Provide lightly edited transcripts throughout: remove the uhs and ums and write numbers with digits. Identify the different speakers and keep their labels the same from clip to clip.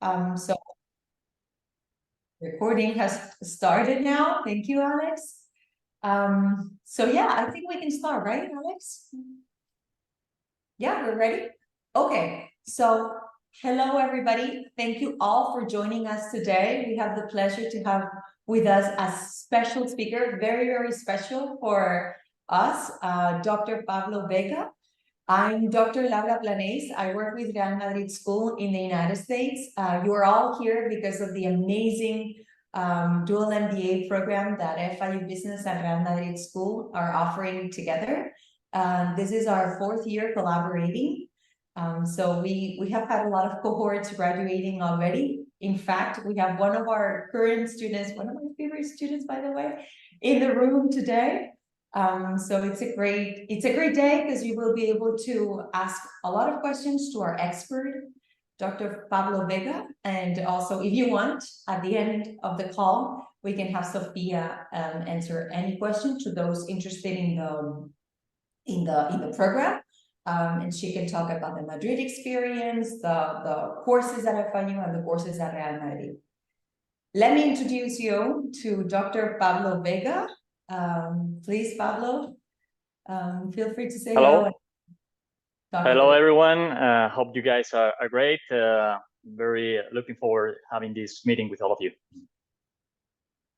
Speaker 1: So recording has started now. Thank you, Alex. So yeah, I think we can start, right, Alex? Yeah, we're ready? Okay, so hello, everybody. Thank you all for joining us today. We have the pleasure to have with us a special speaker, very, very special for us, Dr. Pablo Vega. I'm Dr. Laura Planés. I work with Real Madrid School in the United States. You are all here because of the amazing dual MBA program that FIU Business and Real Madrid School are offering together. This is our 4th year collaborating. So we have had a lot of cohorts graduating already. In fact, we have one of our current students, one of my favorite students, by the way, in the room today. So it's a great day because you will be able to ask a lot of questions to our expert, Dr. Pablo Vega, and also if you want, at the end of the call, we can have Sophia answer any question to those interested in the program, and she can talk about the Madrid experience, the courses at FIU and the courses at Real Madrid. Let me introduce you to Dr. Pablo Vega. Please, Pablo, feel free to say hello.
Speaker 2: Hello, everyone. Hope you guys are great. Very looking forward to having this meeting with all of you.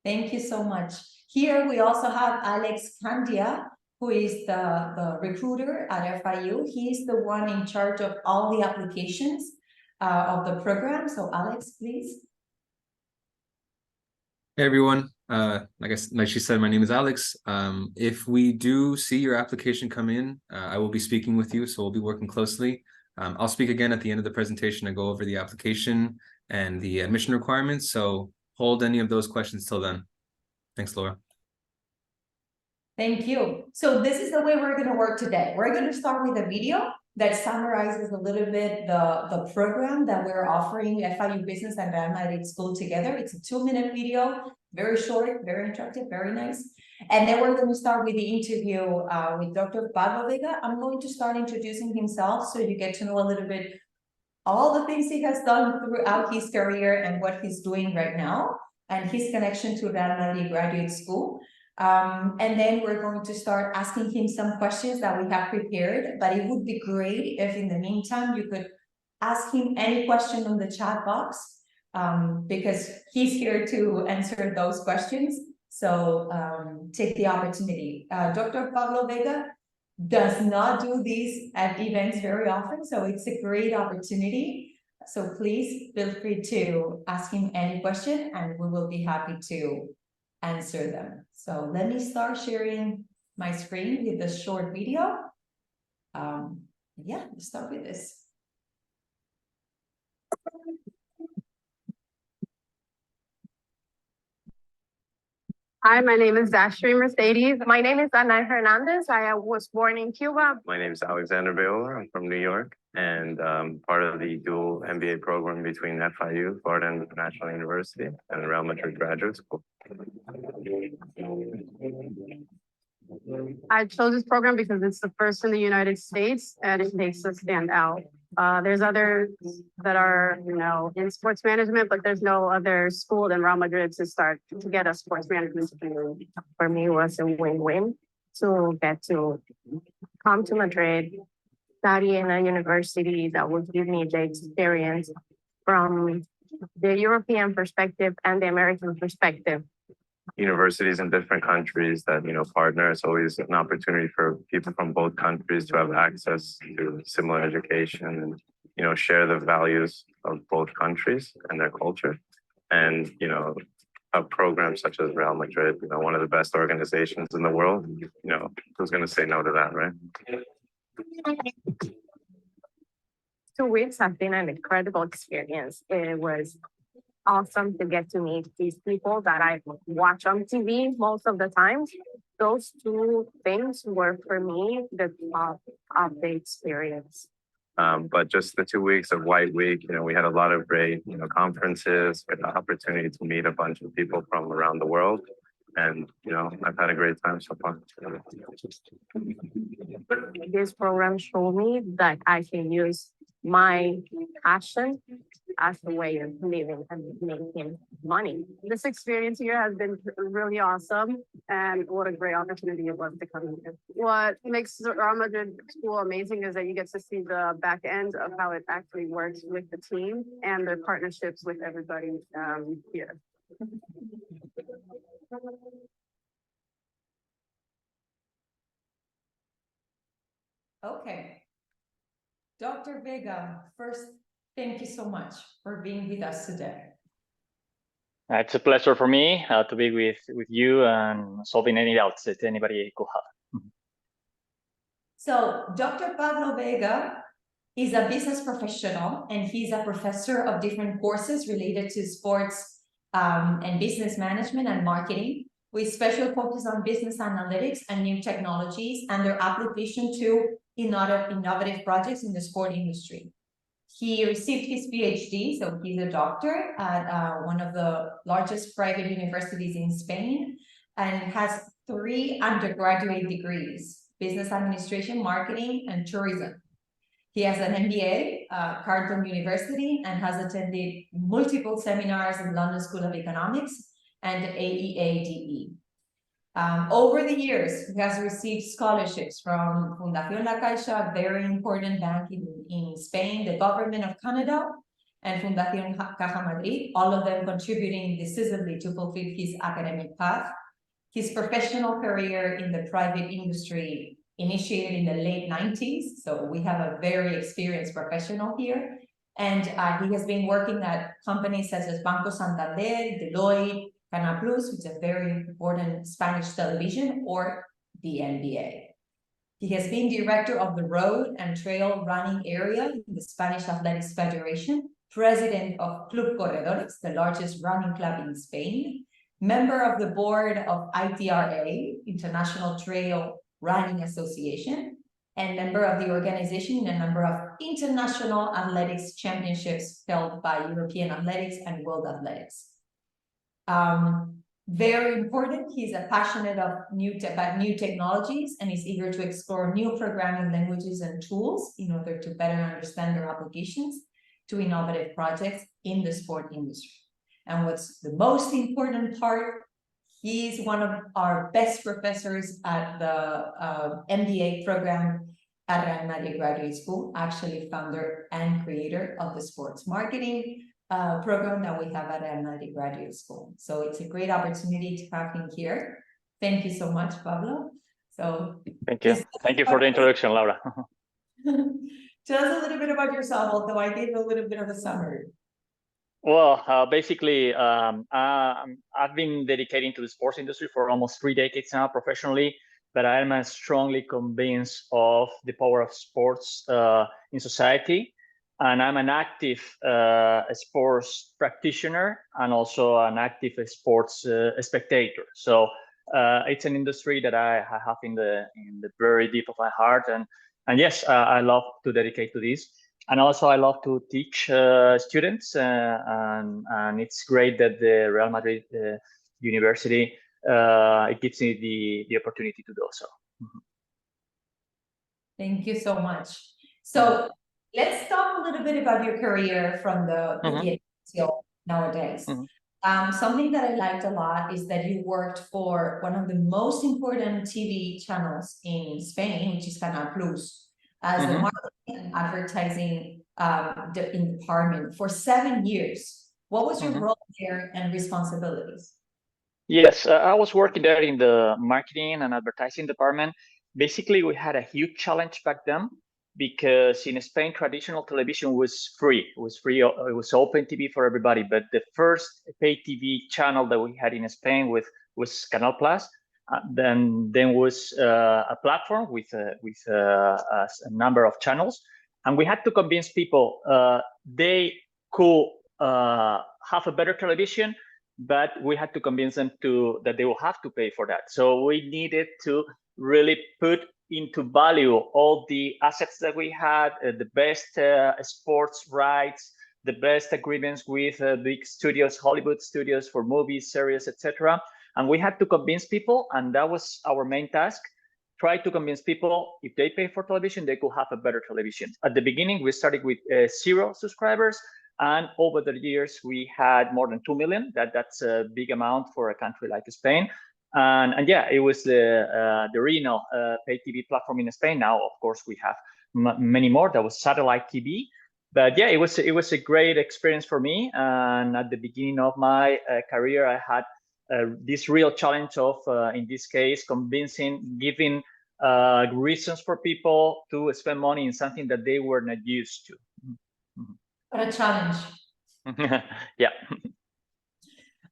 Speaker 1: Thank you so much. Here we also have Alex Candia, who is the recruiter at FIU. He's the one in charge of all the applications of the program. So Alex, please.
Speaker 3: Hey everyone, like she said, my name is Alex. If we do see your application come in, I will be speaking with you, so we'll be working closely. I'll speak again at the end of the presentation and go over the application and the admission requirements, so hold any of those questions till then. Thanks, Laura.
Speaker 1: Thank you. So this is the way we're going to work today. We're going to start with a video that summarizes a little bit the program that we're offering FIU Business and Real Madrid School together. It's a 2-minute video, very short, very interactive, very nice. And then we're going to start with the interview with Dr. Pablo Vega. I'm going to start introducing himself so you get to know a little bit all the things he has done throughout his career and what he's doing right now and his connection to Real Madrid Graduate School. And then we're going to start asking him some questions that we have prepared, but it would be great if in the meantime you could ask him any question on the chat box, because he's here to answer those questions. So take the opportunity. Dr. Pablo Vega does not do these at events very often, so it's a great opportunity. So please feel free to ask him any question and we will be happy to answer them. So let me start sharing my screen with the short video. Yeah, let's start with this.
Speaker 4: Hi, my name is Dashtri Mercedes. My name is Ana Hernandez. I was born in Cuba.
Speaker 5: My name is Alexander Viola. I'm from New York and part of the dual MBA program between FIU, Florida International University, and Real Madrid Graduate School.
Speaker 4: I chose this program because it's the first in the United States and it makes us stand out. There's others that are, in sports management, but there's no other school than Real Madrid to get a sports management degree. For me, it was a win-win to get to come to Madrid, study in a university that would give me the experience from the European perspective and the American perspective.
Speaker 5: Universities in different countries that, partner. It's always an opportunity for people from both countries to have access to similar education and, share the values of both countries and their culture. And, a program such as Real Madrid, one of the best organizations in the world, who's going to say no to that, right?
Speaker 4: 2 weeks have been an incredible experience. It was awesome to get to meet these people that I watch on TV most of the time. Those 2 things were for me the top of the experience.
Speaker 5: But just the 2 weeks of White Week, we had a lot of great, conferences, with the opportunity to meet a bunch of people from around the world. And, I've had a great time so far.
Speaker 4: This program showed me that I can use my passion as a way of living and making money. This experience here has been really awesome, and what a great opportunity it was to come here. What makes the Real Madrid School amazing is that you get to see the back end of how it actually works with the team and the partnerships with everybody here.
Speaker 1: Okay. Dr. Vega, first, thank you so much for being with us today.
Speaker 2: It's a pleasure for me to be with you and solving any doubts that anybody could have.
Speaker 1: So Dr. Pablo Vega is a business professional, and he's a professor of different courses related to sports and business management and marketing, with special focus on business analytics and new technologies and their application to innovative projects in the sport industry. He received his PhD, so he's a doctor at one of the largest private universities in Spain, and has 3 undergraduate degrees: business administration, marketing, and tourism. He has an MBA at Carleton University and has attended multiple seminars in London School of Economics and AEADE. Over the years, he has received scholarships from Fundación La Caixa, a very important bank in Spain, the government of Canada, and Fundación Caja Madrid, all of them contributing decisively to fulfill his academic path. His professional career in the private industry initiated in the late 90s, so we have a very experienced professional here. And he has been working at companies such as Banco Santander, Deloitte, Canal Plus, which is a very important Spanish television, or the NBA. He has been director of the road and trail running area in the Spanish Athletics Federation, president of Club Corredores, the largest running club in Spain, member of the board of ITRA, International Trail Running Association, and member of the organization in a number of international athletics championships held by European Athletics and World Athletics. Very important, he's a passionate about new technologies and is eager to explore new programming languages and tools in order to better understand their applications to innovative projects in the sport industry. And what's the most important part, he's one of our best professors at the MBA program at Real Madrid Graduate School, actually founder and creator of the sports marketing program that we have at Real Madrid Graduate School. So it's a great opportunity to have him here. Thank you so much, Pablo. So
Speaker 2: thank you. Thank you for the introduction, Laura.
Speaker 1: Tell us a little bit about yourself, although I gave a little bit of a summary.
Speaker 2: Well, basically, I've been dedicating to the sports industry for almost 3 decades now professionally, but I am strongly convinced of the power of sports in society. And I'm an active sports practitioner and also an active sports spectator. So it's an industry that I have in the very deep of my heart. And yes, I love to dedicate to this. And also I love to teach students. And it's great that the Real Madrid University, it gives me the opportunity to do so.
Speaker 1: Thank you so much. So let's talk a little bit about your career from the beginning till nowadays. Something that I liked a lot is that you worked for one of the most important TV channels in Spain, which is Canal Plus, as the marketing and advertising in department for 7 years. What was your role there and responsibilities?
Speaker 2: Yes, I was working there in the marketing and advertising department. Basically, we had a huge challenge back then because in Spain, traditional television was free. It was free. It was open TV for everybody. But the first pay TV channel that we had in Spain was Canal Plus. Then was a platform with a number of channels, and we had to convince people they could have a better television, but we had to convince them that they will have to pay for that. So we needed to really put into value all the assets that we had, the best sports rights, the best agreements with big studios, Hollywood studios for movies, series, etc. And we had to convince people, and that was our main task, try to convince people if they pay for television, they could have a better television. At the beginning, we started with 0 subscribers, and over the years, we had more than 2 million. That's a big amount for a country like Spain. And yeah, it was the regional pay TV platform in Spain. Now, of course, we have many more. That was satellite TV. But yeah, it was a great experience for me. And at the beginning of my career, I had this real challenge of, in this case, giving reasons for people to spend money in something that they were not used to.
Speaker 1: What a challenge.
Speaker 2: Yeah.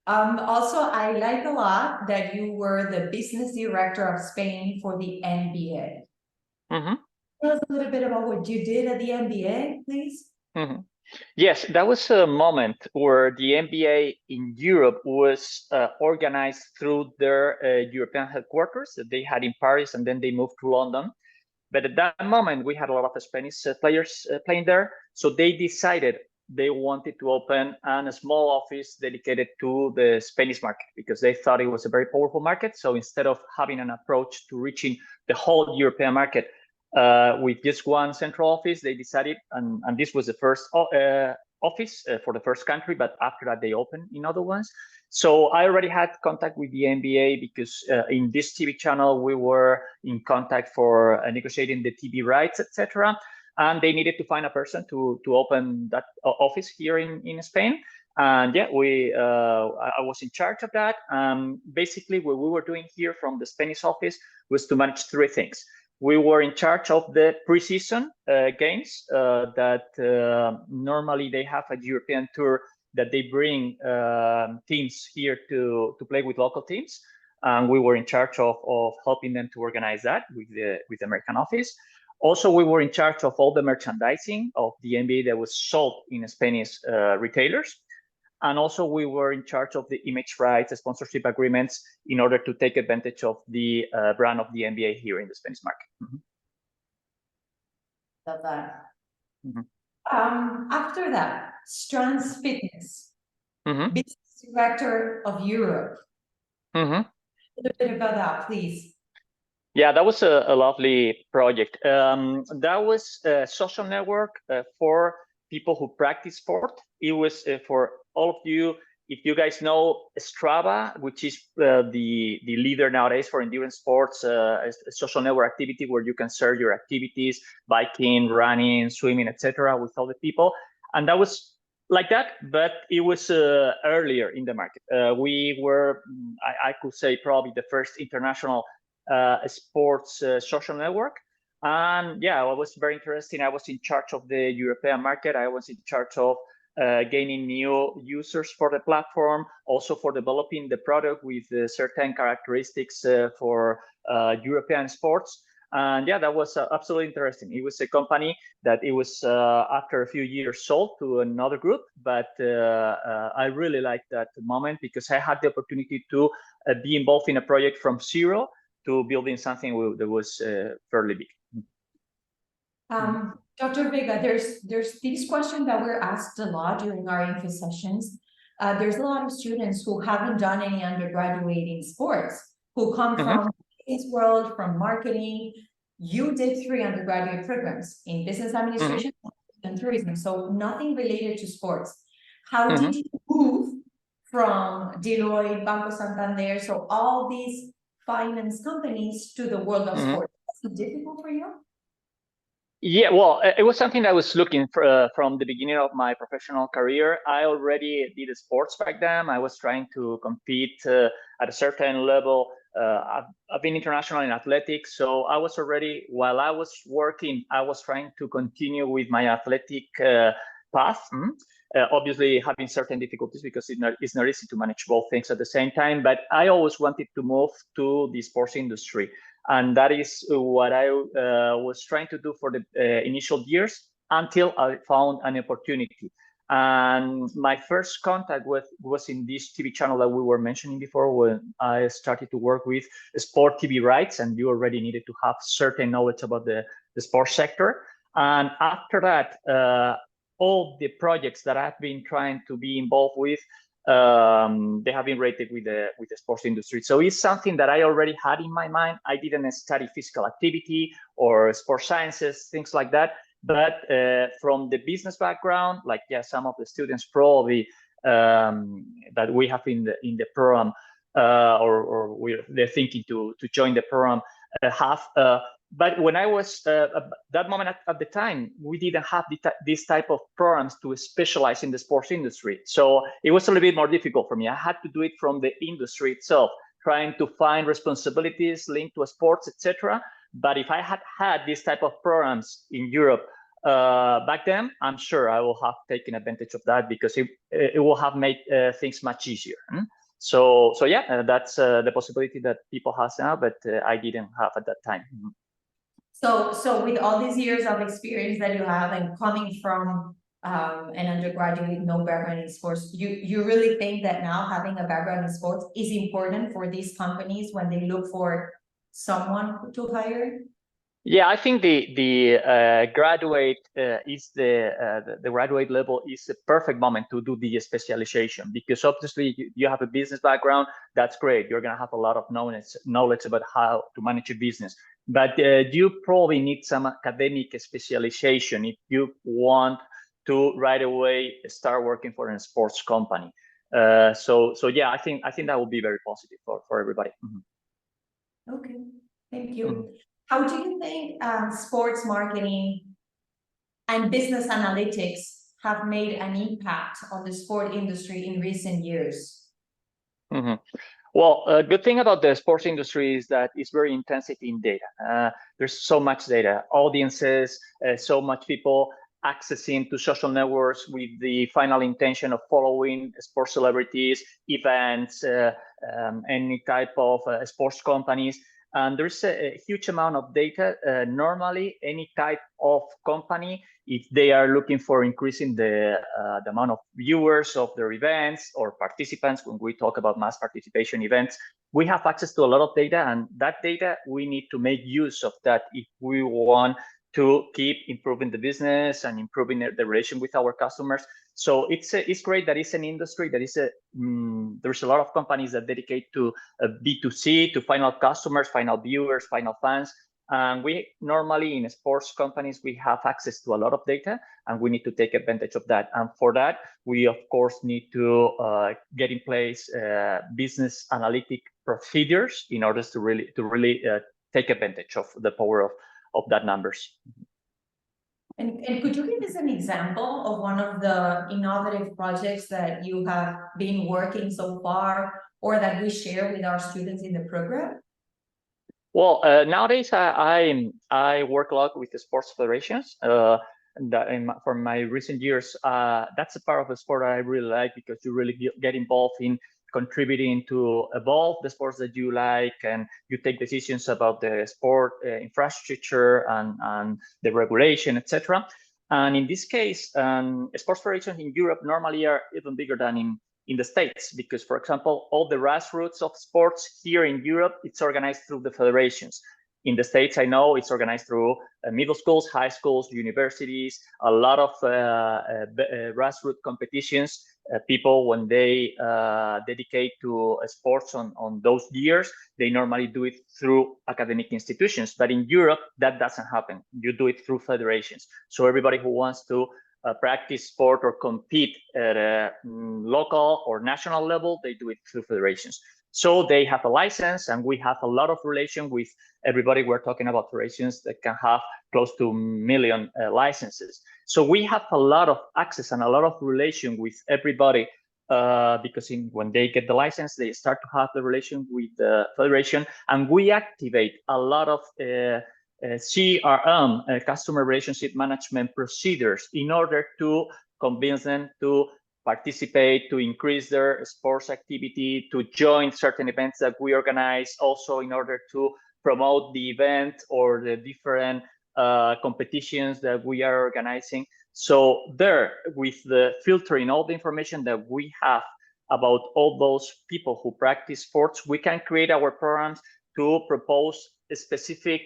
Speaker 1: Also, I like a lot that you were the business director of Spain for the NBA. Tell us a little bit about what you did at the NBA, please.
Speaker 2: Yes, that was a moment where the NBA in Europe was organized through their European headquarters that they had in Paris, and then they moved to London. But at that moment, we had a lot of Spanish players playing there. So they decided they wanted to open a small office dedicated to the Spanish market because they thought it was a very powerful market. So instead of having an approach to reaching the whole European market with just one central office, they decided, and this was the first office for the first country, but after that they opened in other ones. So I already had contact with the NBA because in this TV channel, we were in contact for negotiating the TV rights, etc. And they needed to find a person to open that office here in Spain. And yeah, I was in charge of that. Basically, what we were doing here from the Spanish office was to manage 3 things. We were in charge of the preseason games that normally they have a European tour that they bring teams here to play with local teams. And we were in charge of helping them to organize that with the American office. Also, we were in charge of all the merchandising of the NBA that was sold in Spanish retailers. And also, we were in charge of the image rights, the sponsorship agreements, in order to take advantage of the brand of the NBA here in the Spanish market.
Speaker 1: Love that. After that, Strands Fitness, business director of Europe. A little bit about that, please.
Speaker 2: Yeah, that was a lovely project. That was a social network for people who practice sport. It was for all of you, if you guys know Strava, which is the leader nowadays for endurance sports, a social network activity where you can share your activities, biking, running, swimming, etc., with other people. And that was like that, but it was earlier in the market. We were, I could say, probably the first international sports social network. And yeah, it was very interesting. I was in charge of the European market. I was in charge of gaining new users for the platform, also for developing the product with certain characteristics for European sports. And yeah, that was absolutely interesting. It was a company that it was after a few years sold to another group, but I really liked that moment because I had the opportunity to be involved in a project from 0 to building something that was fairly big.
Speaker 1: Dr. Vega, there's this question that we're asked a lot during our info sessions. There's a lot of students who haven't done any undergraduate in sports, who come from this world, from marketing. You did 3 undergraduate programs in business administration and tourism, so nothing related to sports. How did you move from Deloitte, Banco Santander, so all these finance companies to the world of sports? Was it difficult for you?
Speaker 2: Yeah, well, it was something I was looking for from the beginning of my professional career. I already did sports back then. I was trying to compete at a certain level. I've been international in athletics, so I was already, while I was working, I was trying to continue with my athletic path. Obviously, having certain difficulties because it's not easy to manage both things at the same time. But I always wanted to move to the sports industry. And that is what I was trying to do for the initial years until I found an opportunity. And my first contact was in this TV channel that we were mentioning before when I started to work with sport TV rights, and you already needed to have certain knowledge about the sports sector. And after that, all the projects that I've been trying to be involved with, they have been rated with the sports industry. So it's something that I already had in my mind. I didn't study physical activity or sports sciences, things like that. But from the business background, like some of the students probably that we have in the program, or they're thinking to join the program, but when I was that moment at the time, we didn't have this type of programs to specialize in the sports industry. So it was a little bit more difficult for me. I had to do it from the industry itself, trying to find responsibilities linked to sports, etc. But if I had had this type of programs in Europe back then, I'm sure I will have taken advantage of that, because it will have made things much easier. So yeah, that's the possibility that people have now, but I didn't have at that time.
Speaker 1: So with all these years of experience that you have, and coming from an undergraduate with no background in sports, you really think that now having a background in sports is important for these companies when they look for someone to hire? Yeah, I think the graduate is the graduate level is the perfect moment to do the specialization, because obviously you have a business background. That's great. You're gonna have a lot of knowledge about how to manage a business, but you probably need some academic specialization if you want to right away start working for a sports company. So yeah, I think that will be very positive for everybody. Okay, thank you. How do you think sports marketing and business analytics have made an impact on the sport industry in recent years?
Speaker 2: Well, a good thing about the sports industry is that it's very intensive in data. There's so much data, audiences, so much people accessing to social networks with the final intention of following sports celebrities, events, any type of sports companies. And there's a huge amount of data. Normally, any type of company, if they are looking for increasing the amount of viewers of their events or participants, when we talk about mass participation events, we have access to a lot of data, and that data, we need to make use of that if we want to keep improving the business and improving the relation with our customers. So it's great that it's an industry that is there's a lot of companies that dedicate to B2C, to final customers, final viewers, final fans. And we normally in sports companies, we have access to a lot of data, and we need to take advantage of that. And for that, we of course need to get in place business analytic procedures in order to really take advantage of the power of that numbers.
Speaker 1: And could you give us an example of one of the innovative projects that you have been working so far, or that we share with our students in the program?
Speaker 2: Well, nowadays I work a lot with the sports federations. For my recent years, that's a part of the sport I really like, because you really get involved in contributing to evolve the sports that you like, and you take decisions about the sport infrastructure and the regulation, etc. And in this case, sports federations in Europe normally are even bigger than in the States, because, for example, all the grassroots of sports here in Europe, it's organized through the federations. In the States, I know it's organized through middle schools, high schools, universities, a lot of grassroots competitions. People, when they dedicate to sports on those years, they normally do it through academic institutions. But in Europe, that doesn't happen. You do it through federations. So everybody who wants to practice sport or compete at a local or national level, they do it through federations. So they have a license, and we have a lot of relation with everybody. We're talking about federations that can have close to 1 million licenses. So we have a lot of access and a lot of relation with everybody, because when they get the license, they start to have the relation with the federation, and we activate a lot of CRM, customer relationship management procedures, in order to convince them to participate, to increase their sports activity, to join certain events that we organize, also in order to promote the event or the different competitions that we are organizing. So there, with the filtering all the information that we have about all those people who practice sports, we can create our programs to propose specific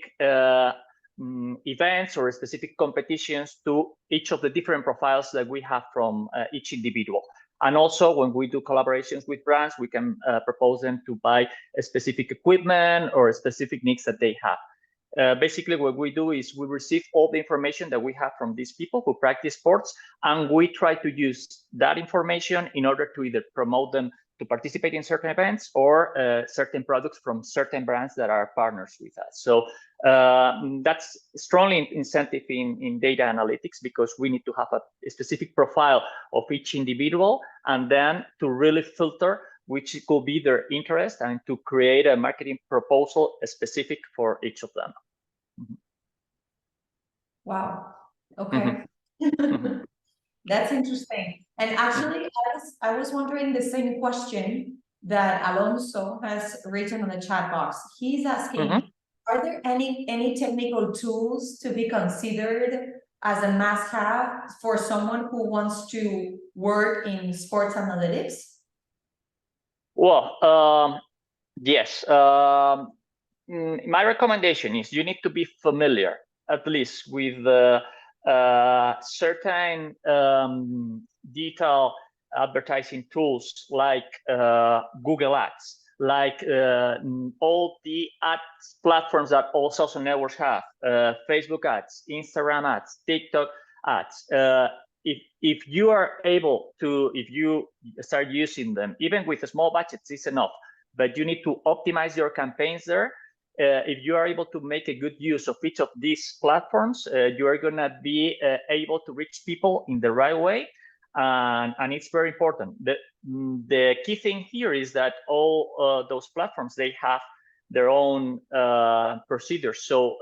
Speaker 2: events or specific competitions to each of the different profiles that we have from each individual. And also when we do collaborations with brands, we can propose them to buy a specific equipment or specific needs that they have. Basically, what we do is we receive all the information that we have from these people who practice sports, and we try to use that information in order to either promote them to participate in certain events or certain products from certain brands that are partners with us. So that's strongly incentive in data analytics, because we need to have a specific profile of each individual, and then to really filter which could be their interest, and to create a marketing proposal specific for each of them.
Speaker 1: Wow. Okay. That's interesting. And actually, I was wondering the same question that Alonso has written on the chat box. He's asking, are there any technical tools to be considered as a must-have for someone who wants to work in sports analytics?
Speaker 2: Well, yes. My recommendation is you need to be familiar, at least, with certain digital advertising tools like Google Ads, like all the ads platforms that all social networks have, Facebook ads, Instagram ads, TikTok ads. If you are able to, if you start using them, even with a small budget, it's enough. But you need to optimize your campaigns there. If you are able to make a good use of each of these platforms, you are going to be able to reach people in the right way. And it's very important. The key thing here is that all those platforms, they have their own procedures. So,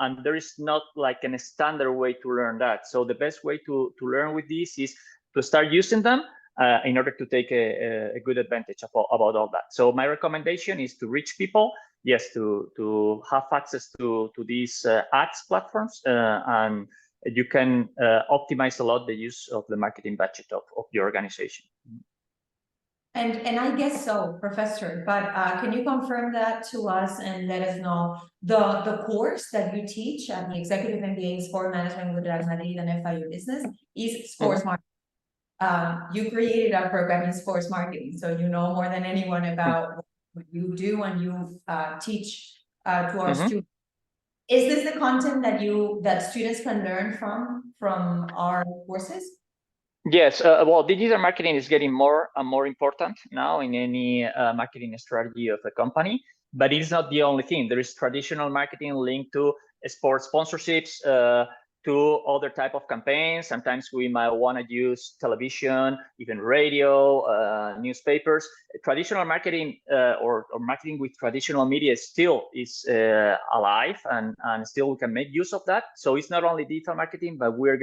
Speaker 2: and there is not like a standard way to learn that. So the best way to learn with this is to start using them in order to take a good advantage about all that. So my recommendation is to reach people, yes, to have access to these ads platforms, and you can optimize a lot the use of the marketing budget of your organization.
Speaker 1: And I guess so, Professor, but can you confirm that to us and let us know the course that you teach at the Executive MBA in Sport Management with Real Madrid and FIU Business is sports marketing. You created a program in sports marketing, so you know more than anyone about what you do and you teach to our students. Is this the content that students can learn from our courses? Yes,
Speaker 2: well, digital marketing is getting more and more important now in any marketing strategy of a company, but it's not the only thing. There is traditional marketing linked to sports sponsorships, to other type of campaigns. Sometimes we might want to use television, even radio, newspapers. Traditional marketing or marketing with traditional media still is alive, and still we can make use of that. So it's not only digital marketing, but we're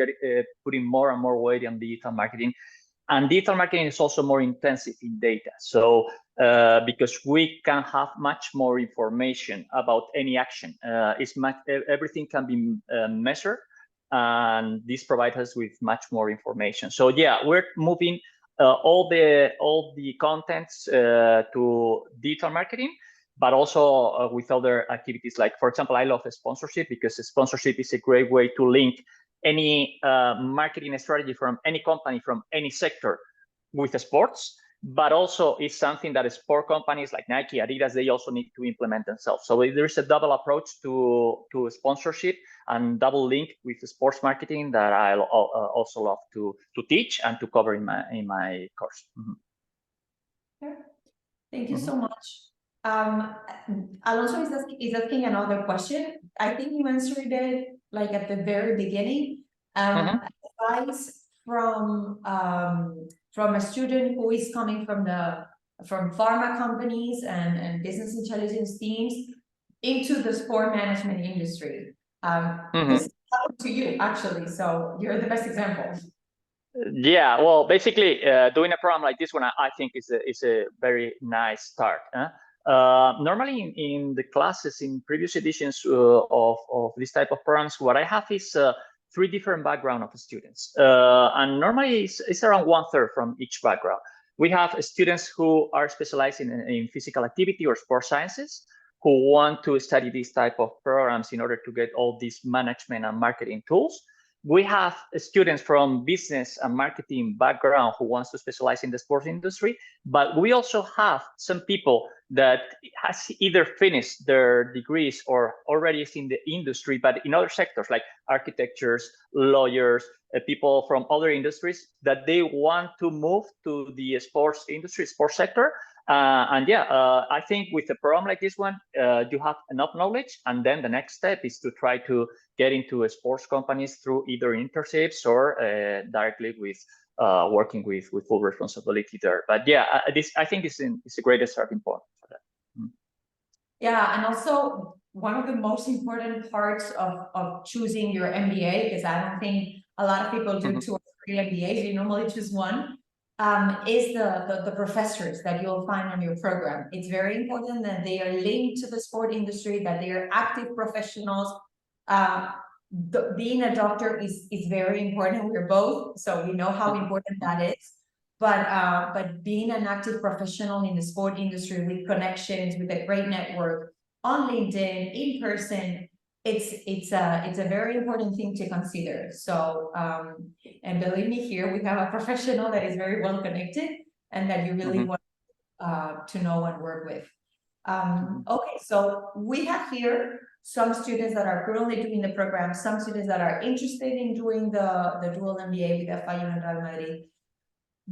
Speaker 2: putting more and more weight on digital marketing. And digital marketing is also more intensive in data. So because we can have much more information about any action, everything can be measured. And this provides us with much more information. So yeah, we're moving all the contents to digital marketing, but also with other activities. Like, for example, I love sponsorship, because sponsorship is a great way to link any marketing strategy from any company, from any sector, with sports. But also it's something that sport companies like Nike, Adidas, they also need to implement themselves. So there's a double approach to sponsorship and double link with the sports marketing that I also love to teach and to cover in my course.
Speaker 1: Okay. Thank you so much. Alonso is asking another question. I think you answered it like at the very beginning. Advice from a student who is coming from pharma companies and business intelligence teams into the sport management industry. This happened to you, actually, so you're the best example.
Speaker 2: Yeah, well, basically, doing a program like this one, I think is a very nice start. Normally, in the classes in previous editions of this type of programs, what I have is 3 different backgrounds of students, and normally it's around 1/3 from each background. We have students who are specialized in physical activity or sports sciences, who want to study this type of programs in order to get all these management and marketing tools. we have students from business and marketing background who wants to specialize in the sports industry, but we also have some people that has either finished their degrees or already is in the industry, but in other sectors like architectures, lawyers, people from other industries that they want to move to the sports industry, sports sector. I think with a program like this one, you have enough knowledge, and then the next step is to try to get into sports companies through either internships or directly with working with full responsibility there. But yeah, I think it's a great starting point for that.
Speaker 1: Yeah, and also one of the most important parts of choosing your MBA, because I don't think a lot of people do 2 or 3 MBAs, you normally choose one, is the professors that you'll find on your program. It's very important that they are linked to the sport industry, that they are active professionals. Being a doctor is very important. We're both, so we know how important that is. But being an active professional in the sport industry with connections, with a great network on LinkedIn, in person, it's a very important thing to consider. So and believe me, here we have a professional that is very well connected and that you really want to know and work with. Okay, so we have here some students that are currently doing the program, some students that are interested in doing the dual MBA with FIU and Real Madrid.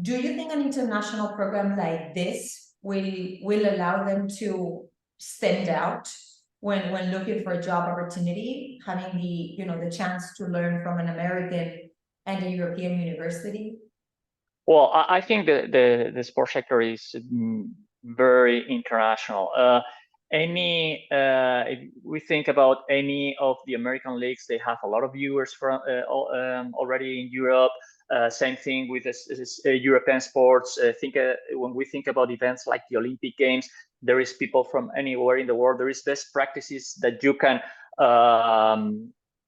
Speaker 1: Do you think an international program like this will allow them to stand out when looking for a job opportunity, having the chance to learn from an American and a European university?
Speaker 2: Well, I think the sports sector is very international. If we think about any of the American leagues, they have a lot of viewers from already in Europe. Same thing with European sports. When we think about events like the Olympic Games, there is people from anywhere in the world. There is best practices that you can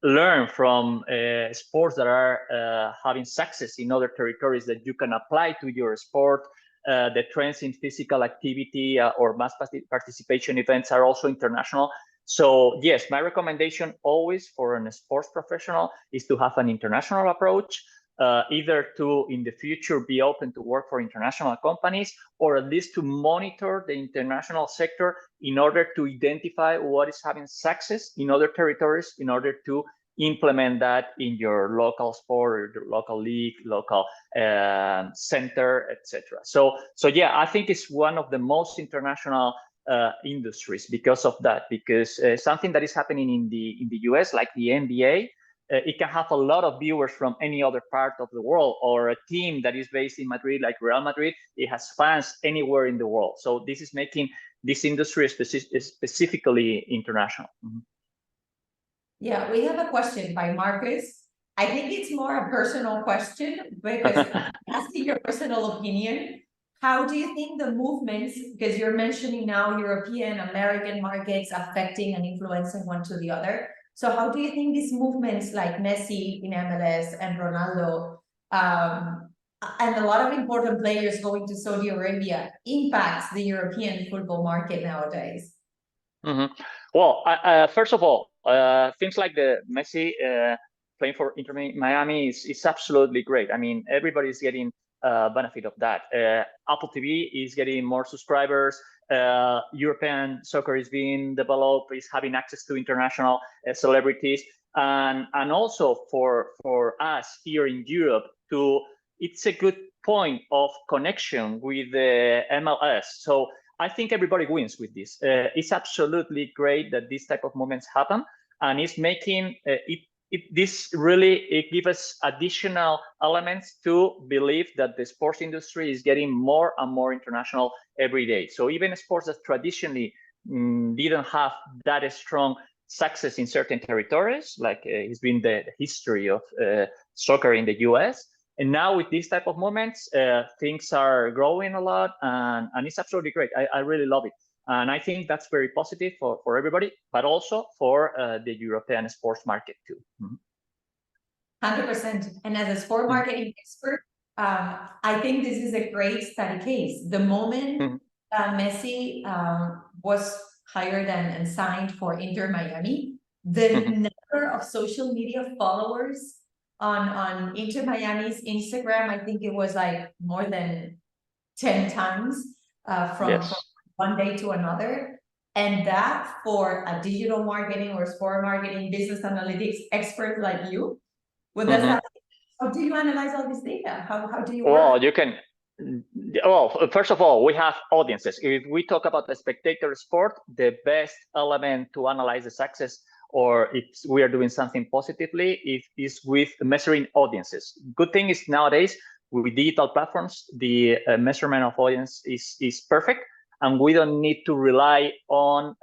Speaker 2: learn from sports that are having success in other territories that you can apply to your sport. The trends in physical activity or mass participation events are also international. So yes, my recommendation always for a sports professional is to have an international approach, either to in the future be open to work for international companies, or at least to monitor the international sector in order to identify what is having success in other territories in order to implement that in your local sport or your local league, local center, etc. So yeah, I think it's one of the most international industries because of that. Because something that is happening in the US, like the NBA, it can have a lot of viewers from any other part of the world, or a team that is based in Madrid, like Real Madrid, it has fans anywhere in the world. So this is making this industry specifically international.
Speaker 1: Yeah, we have a question by Marcus. I think it's more a personal question because asking your personal opinion. How do you think the movements, because you're mentioning now European, American markets affecting and influencing one to the other. So how do you think these movements like Messi in MLS and Ronaldo and a lot of important players going to Saudi Arabia impacts the European football market nowadays?
Speaker 2: Well, first of all, things like the Messi playing for Inter Miami is absolutely great. I mean, everybody's getting benefit of that. Apple TV is getting more subscribers. European soccer is being developed, is having access to international celebrities, and also for us here in Europe, it's a good point of connection with the MLS. So I think everybody wins with this. It's absolutely great that this type of moments happen, and it's making this really gives us additional elements to believe that the sports industry is getting more and more international every day. So even sports that traditionally didn't have that strong success in certain territories, like it's been the history of soccer in the US. And now with these type of moments, things are growing a lot, and it's absolutely great. I really love it. And I think that's very positive for everybody, but also for the European sports market too.
Speaker 1: 100%. And as a sport marketing expert, I think this is a great study case. The moment Messi was hired and signed for Inter Miami, the number of social media followers on Inter Miami's Instagram. I think it was like more than 10 times from
Speaker 2: Yes.
Speaker 1: one day to another. And that for a digital marketing or sport marketing business analytics expert like you, what does that, how do you analyze all this data? How do you
Speaker 2: Well,
Speaker 1: work?
Speaker 2: you can. Well, first of all, we have audiences. If we talk about the spectator sport, the best element to analyze the success or if we are doing something positively is with measuring audiences. Good thing is nowadays with digital platforms, the measurement of audience is perfect. And we don't need to rely on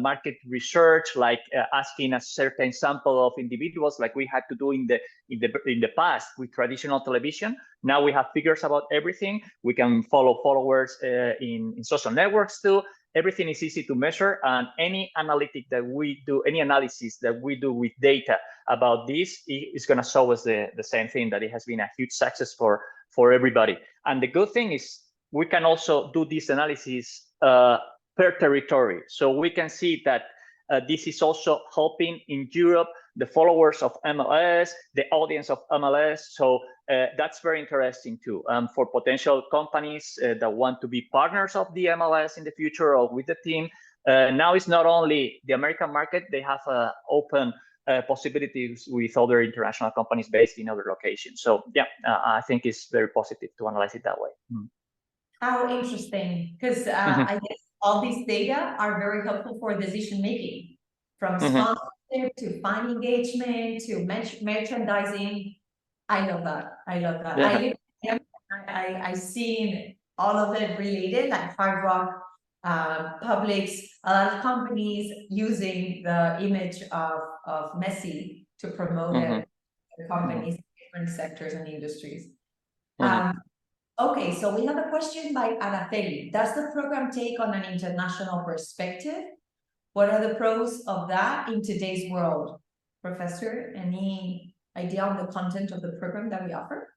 Speaker 2: market research, like asking a certain sample of individuals, like we had to do in the past with traditional television. Now we have figures about everything. We can follow followers in social networks too. Everything is easy to measure, and any analytic that we do, any analysis that we do with data about this is going to show us the same thing, that it has been a huge success for everybody. And the good thing is we can also do this analysis per territory. So we can see that this is also helping in Europe, the followers of MLS, the audience of MLS. So that's very interesting too for potential companies that want to be partners of the MLS in the future or with the team. Now it's not only the American market, they have open possibilities with other international companies based in other locations. So yeah, I think it's very positive to analyze it that way.
Speaker 1: How interesting, because I guess all these data are very helpful for decision making, from sponsorship to fan engagement to merchandising. I love that. I love that.
Speaker 2: Yeah.
Speaker 1: I seen all of it related, like Hard Rock, Publix, a lot of companies using the image of Messi to promote their companies in different sectors and industries. Okay, so we have a question by Araceli. Does the program take on an international perspective? What are the pros of that in today's world? Professor, any idea on the content of the program that we offer?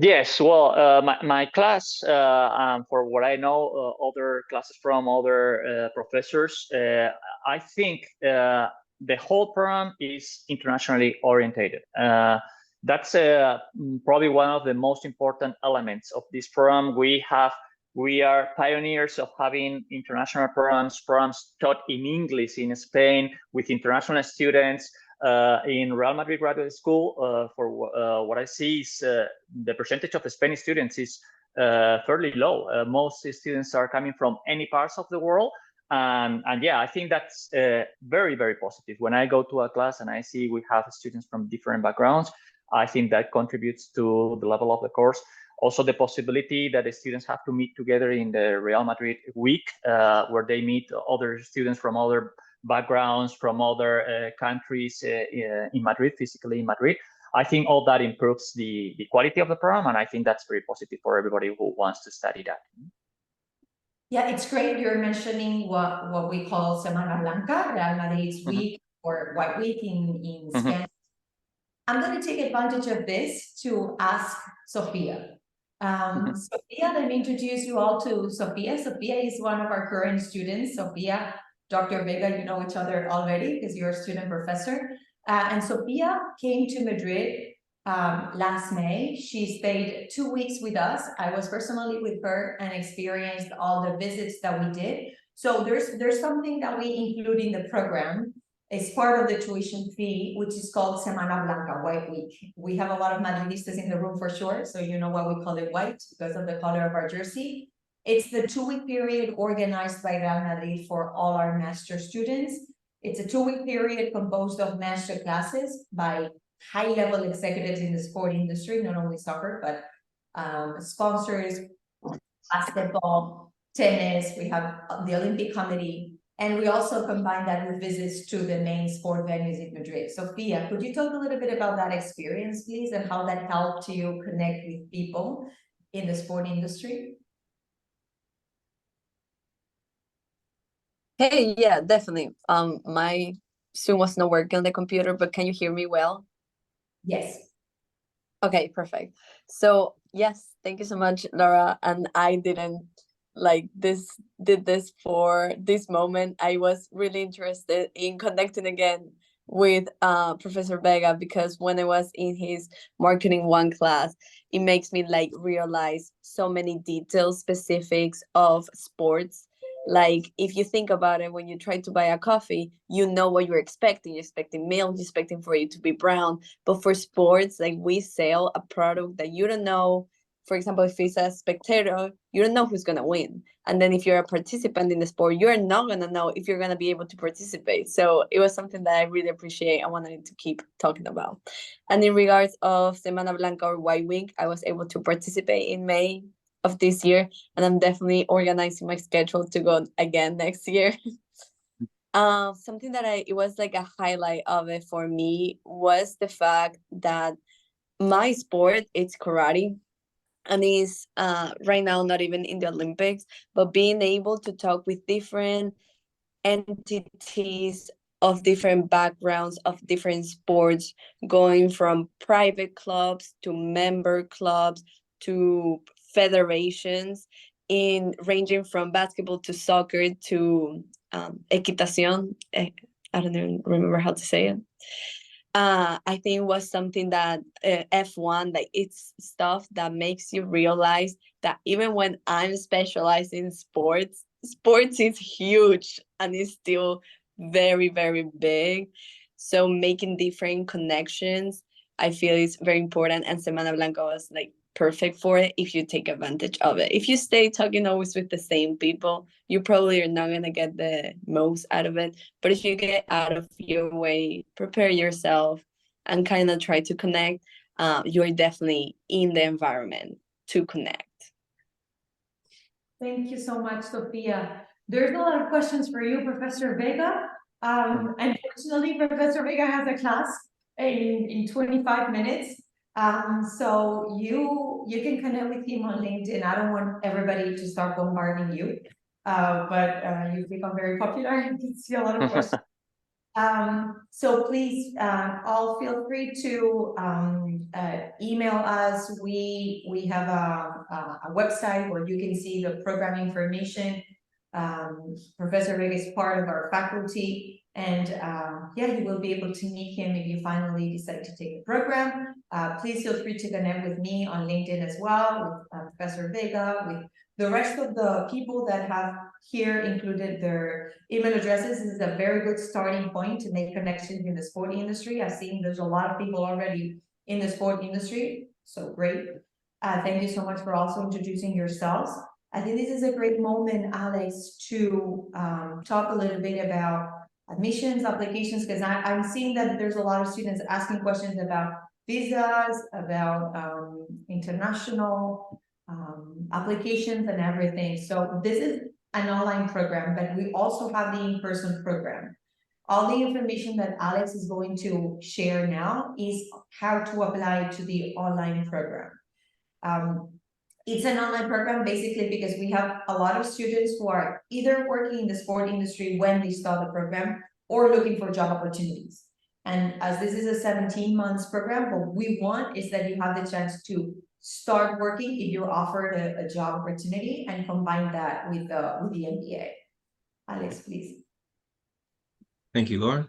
Speaker 2: Yes, well, my class, for what I know, other classes from other professors, I think the whole program is internationally orientated. That's probably one of the most important elements of this program. We are pioneers of having international programs taught in English in Spain with international students. In Real Madrid Graduate School, for what I see is the percentage of Spanish students is fairly low. Most students are coming from any parts of the world. And yeah, I think that's very, very positive. When I go to a class and I see we have students from different backgrounds, I think that contributes to the level of the course. Also, the possibility that the students have to meet together in the Real Madrid week, where they meet other students from other backgrounds, from other countries in Madrid, physically in Madrid. I think all that improves the quality of the program, and I think that's very positive for everybody who wants to study that.
Speaker 1: Yeah, it's great you're mentioning what we call Semana Blanca, Real Madrid's week or White Week in Spanish. I'm going to take advantage of this to ask Sophia. Sophia, let me introduce you all to Sophia. Sophia is one of our current students. Sophia, Dr. Vega, you know each other already because you're a student professor. And Sophia came to Madrid last May. She stayed 2 weeks with us. I was personally with her and experienced all the visits that we did. So there's something that we include in the program. It's part of the tuition fee, which is called Semana Blanca, White Week. We have a lot of Madridistas in the room for sure, so you know why we call it white, because of the color of our jersey. It's the 2-week period organized by Real Madrid for all our master students. It's a 2-week period composed of master classes by high-level executives in the sport industry, not only soccer, but sponsors, basketball, tennis, we have the Olympic Committee, and we also combine that with visits to the main sport venues in Madrid. Sophia, could you talk a little bit about that experience, please, and how that helped you connect with people in the sport industry?
Speaker 6: Hey, yeah, definitely. My Zoom was not working on the computer, but can you hear me well?
Speaker 1: Yes.
Speaker 6: Okay, perfect. So yes, thank you so much, Laura. And I didn't did this for this moment. I was really interested in connecting again with Professor Vega, because when I was in his marketing one class, it makes me like realize so many details, specifics of sports. Like if you think about it, when you try to buy a coffee, you know what you're expecting. You're expecting milk, you're expecting for it to be brown. But for sports, like we sell a product that you don't know. For example, if it's a spectator, you don't know who's gonna win. And then if you're a participant in the sport, you're not gonna know if you're gonna be able to participate. So it was something that I really appreciate. I wanted to keep talking about. And in regards of Semana Blanca or White Week, I was able to participate in May of this year, and I'm definitely organizing my schedule to go again next year. Something that it was like a highlight of it for me was the fact that my sport, it's karate, and is right now not even in the Olympics, but being able to talk with different entities of different backgrounds, of different sports, going from private clubs to member clubs to federations, in ranging from basketball to soccer to equitación. I don't even remember how to say it. I think was something that F1, like it's stuff that makes you realize that even when I'm specialized in sports is huge and it's still very, very big. So making different connections, I feel is very important. And Semana Blanca was like perfect for it if you take advantage of it. If you stay talking always with the same people, you probably are not going to get the most out of it. But if you get out of your way, prepare yourself and kind of try to connect, you're definitely in the environment to connect.
Speaker 1: Thank you so much, Sophia. There's a lot of questions for you, Professor Vega. Unfortunately, Professor Vega has a class in 25 minutes. So you can connect with him on LinkedIn. I don't want everybody to start bombarding you, but you've become very popular. I can see a lot of questions. So please, all feel free to email us. We have a website where you can see the program information. Professor Vega is part of our faculty, and yeah, you will be able to meet him if you finally decide to take the program. Please feel free to connect with me on LinkedIn as well, with Professor Vega, with the rest of the people that have here included their email addresses. This is a very good starting point to make connections in the sport industry. I've seen there's a lot of people already in the sport industry, so great. Thank you so much for also introducing yourselves. I think this is a great moment, Alex, to talk a little bit about admissions, applications, because I'm seeing that there's a lot of students asking questions about visas, about international applications and everything. So this is an online program, but we also have the in-person program. All the information that Alex is going to share now is how to apply to the online program. It's an online program basically because we have a lot of students who are either working in the sport industry when they start the program or looking for job opportunities. And as this is a 17 months program, what we want is that you have the chance to start working if you're offered a job opportunity and combine that with the MBA. Alex, please.
Speaker 3: Thank you, Laura.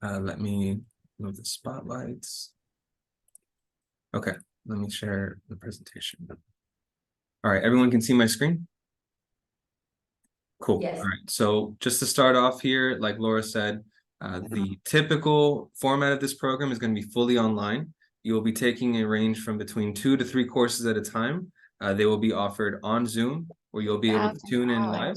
Speaker 3: Let me move the spotlights. Okay, let me share the presentation. All right, everyone can see my screen? Cool.
Speaker 1: Yes.
Speaker 3: All right, so just to start off here, like Laura said, the typical format of this program is going to be fully online. You will be taking a range from between 2 to 3 courses at a time. They will be offered on Zoom, where you'll be able to tune in live.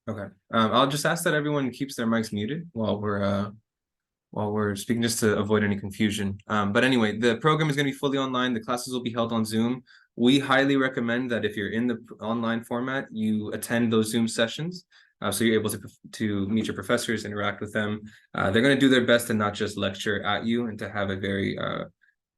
Speaker 3: Okay, I'll just ask that everyone keeps their mics muted while we're speaking, just to avoid any confusion. But anyway, the program is going to be fully online. The classes will be held on Zoom. We highly recommend that if you're in the online format, you attend those Zoom sessions. So you're able to meet your professors, interact with them. They're going to do their best to not just lecture at you and to have a very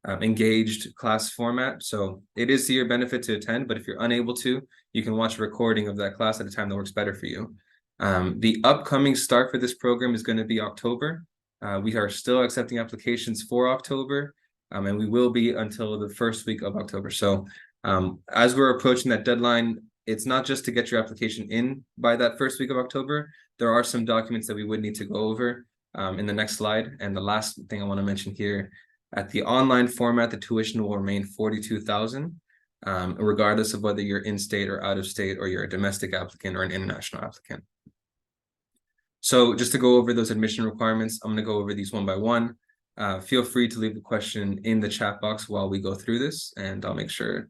Speaker 3: engaged class format. So it is to your benefit to attend, but if you're unable to, you can watch a recording of that class at a time that works better for you. The upcoming start for this program is going to be October. We are still accepting applications for October, and we will be until the first week of October. So as we're approaching that deadline, it's not just to get your application in by that first week of October. There are some documents that we would need to go over in the next slide. And the last thing I want to mention here, at the online format, the tuition will remain $42,000, regardless of whether you're in-state or out of state, or you're a domestic applicant or an international applicant. So just to go over those admission requirements, I'm going to go over these one by one. Feel free to leave a question in the chat box while we go through this, and I'll make sure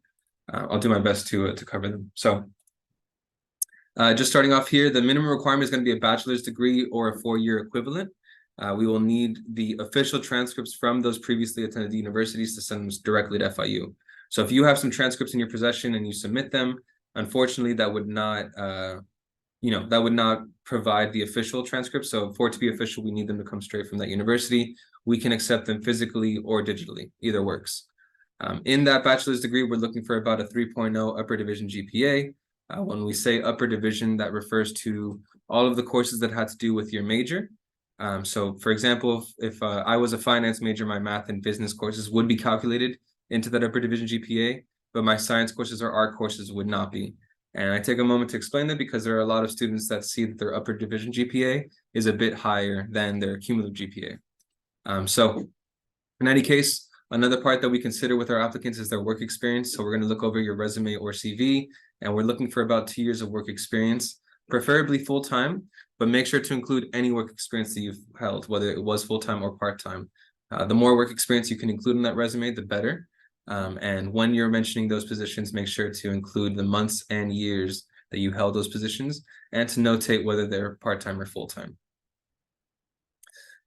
Speaker 3: I'll do my best to cover them. So just starting off here, the minimum requirement is going to be a bachelor's degree or a 4-year equivalent. We will need the official transcripts from those previously attended universities to send them directly to FIU. So if you have some transcripts in your possession and you submit them, unfortunately, that would not, that would not provide the official transcript. So for it to be official, we need them to come straight from that university. We can accept them physically or digitally, either works. In that bachelor's degree, we're looking for about a 3.0 upper division GPA. When we say upper division, that refers to all of the courses that had to do with your major. So for example, if I was a finance major, my math and business courses would be calculated into that upper division GPA, but my science courses or art courses would not be. And I take a moment to explain that because there are a lot of students that see that their upper division GPA is a bit higher than their cumulative GPA. So in any case, another part that we consider with our applicants is their work experience. So we're going to look over your resume or CV, and we're looking for about 2 years of work experience, preferably full-time, but make sure to include any work experience that you've held, whether it was full-time or part-time. The more work experience you can include in that resume, the better. And when you're mentioning those positions, make sure to include the months and years that you held those positions, and to notate whether they're part-time or full-time.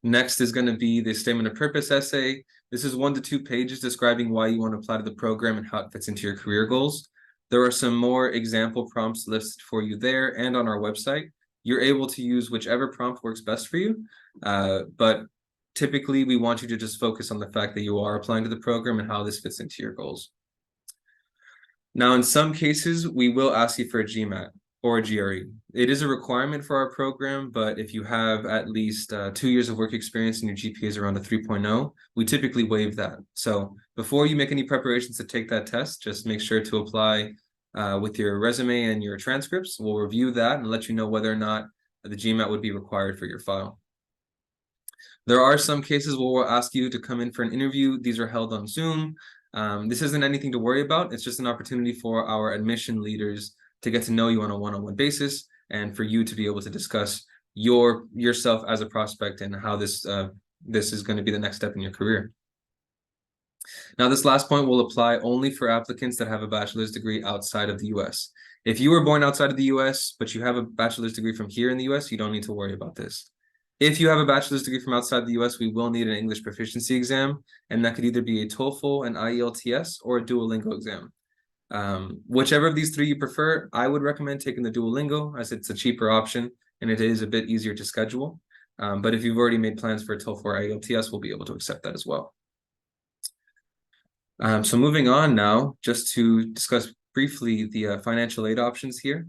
Speaker 3: Next is going to be the statement of purpose essay. This is 1 to 2 pages describing why you want to apply to the program and how it fits into your career goals. There are some more example prompts listed for you there and on our website. You're able to use whichever prompt works best for you, but typically we want you to just focus on the fact that you are applying to the program and how this fits into your goals. Now, in some cases, we will ask you for a GMAT or a GRE. It is a requirement for our program, but if you have at least 2 years of work experience and your GPA is around a 3.0, we typically waive that. So before you make any preparations to take that test, just make sure to apply with your resume and your transcripts. We'll review that and let you know whether or not the GMAT would be required for your file. There are some cases where we'll ask you to come in for an interview. These are held on Zoom. This isn't anything to worry about. It's just an opportunity for our admission leaders to get to know you on a one-on-one basis, and for you to be able to discuss yourself as a prospect and how this is going to be the next step in your career. Now, this last point will apply only for applicants that have a bachelor's degree outside of the US. If you were born outside of the US, but you have a bachelor's degree from here in the US, you don't need to worry about this. If you have a bachelor's degree from outside the US, we will need an English proficiency exam, and that could either be a TOEFL, an IELTS, or a Duolingo exam. Whichever of these 3 you prefer, I would recommend taking the Duolingo, as it's a cheaper option and it is a bit easier to schedule. But if you've already made plans for a TOEFL or IELTS, we'll be able to accept that as well. So moving on now, just to discuss briefly the financial aid options here.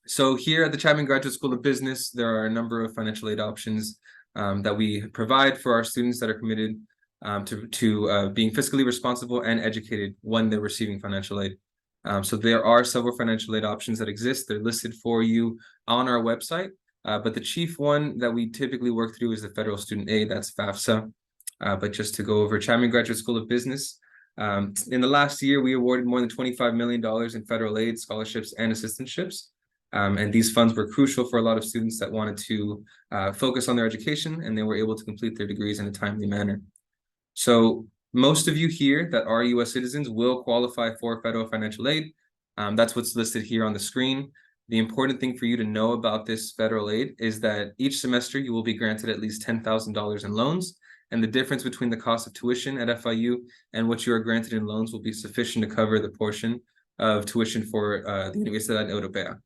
Speaker 3: So here at the Chapman Graduate School of Business, there are a number of financial aid options that we provide for our students that are committed to being fiscally responsible and educated when they're receiving financial aid. So there are several financial aid options that exist. They're listed for you on our website, but the chief one that we typically work through is the Federal Student Aid, that's FAFSA. But just to go over Chapman Graduate School of Business, in the last year, we awarded more than $25 million in federal aid, scholarships, and assistantships. And these funds were crucial for a lot of students that wanted to focus on their education, and they were able to complete their degrees in a timely manner. So most of you here that are US citizens will qualify for federal financial aid. That's what's listed here on the screen. The important thing for you to know about this federal aid is that each semester you will be granted at least $10,000 in loans, and the difference between the cost of tuition at FIU and what you are granted in loans will be sufficient to cover the portion of tuition for the Universidad Europea,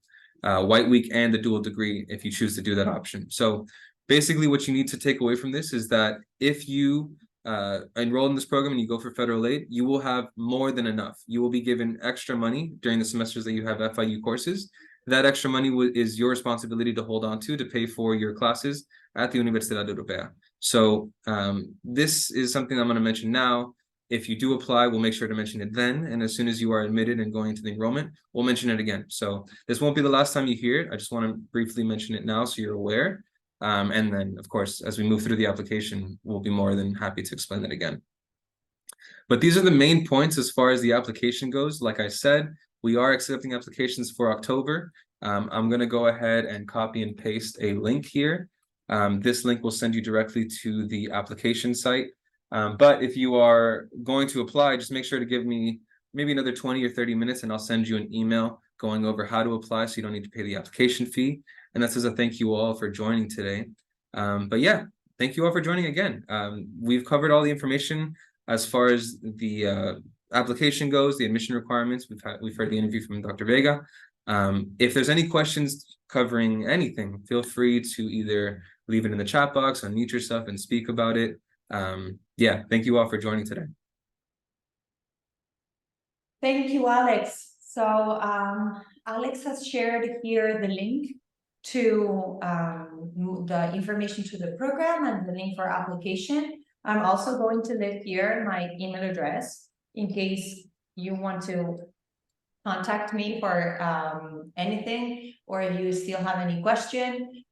Speaker 3: White Week, and the dual degree if you choose to do that option. So basically what you need to take away from this is that if you enroll in this program and you go for federal aid, you will have more than enough. You will be given extra money during the semesters that you have FIU courses. That extra money is your responsibility to hold on to pay for your classes at the Universidad Europea. So this is something I'm going to mention now. If you do apply, we'll make sure to mention it then. And as soon as you are admitted and going into the enrollment, we'll mention it again. So this won't be the last time you hear it. I just want to briefly mention it now so you're aware. And then, of course, as we move through the application, we'll be more than happy to explain it again. But these are the main points as far as the application goes. Like I said, we are accepting applications for October. I'm going to go ahead and copy and paste a link here. This link will send you directly to the application site. But if you are going to apply, just make sure to give me maybe another 20 or 30 minutes and I'll send you an email going over how to apply so you don't need to pay the application fee. And that's as a thank you all for joining today. But yeah, thank you all for joining again. We've covered all the information as far as the application goes, the admission requirements. We've heard the interview from Dr. Vega. If there's any questions covering anything, feel free to either leave it in the chat box, unmute yourself and speak about it. Yeah, thank you all for joining today.
Speaker 1: Thank you, Alex. So Alex has shared here the link to the information to the program and the link for application. I'm also going to leave here my email address in case you want to contact me for anything, or if you still have any question.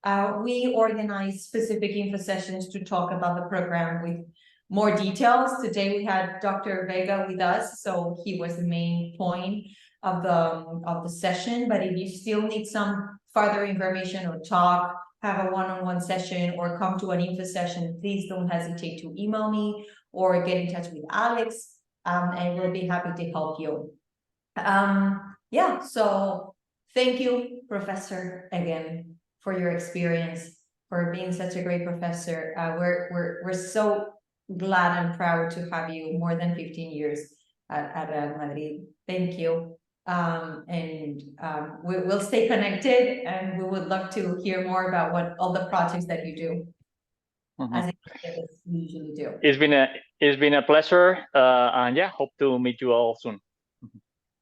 Speaker 1: We organize specific info sessions to talk about the program with more details. Today we had Dr. Vega with us, so he was the main point of the session. But if you still need some further information or talk, have a one-on-one session or come to an info session, please don't hesitate to email me or get in touch with Alex, and we'll be happy to help you. Yeah, so thank you, Professor, again, for your experience, for being such a great professor. We're so glad and proud to have you more than 15 years at Real Madrid. Thank you. We'll stay connected, and we would love to hear more about what all the projects that you do. As we usually do.
Speaker 2: It's been a pleasure, and yeah, hope to meet you all soon.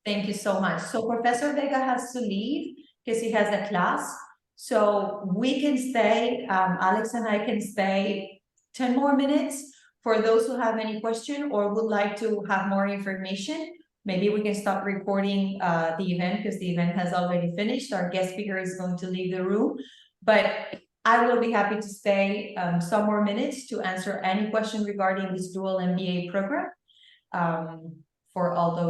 Speaker 1: Thank you so much. So Professor Vega has to leave because he has a class. So we can stay, Alex and I can stay 10 more minutes for those who have any question or would like to have more information. Maybe we can stop recording the event because the event has already finished. Our guest speaker is going to leave the room, but I will be happy to stay some more minutes to answer any question regarding this dual MBA program for all those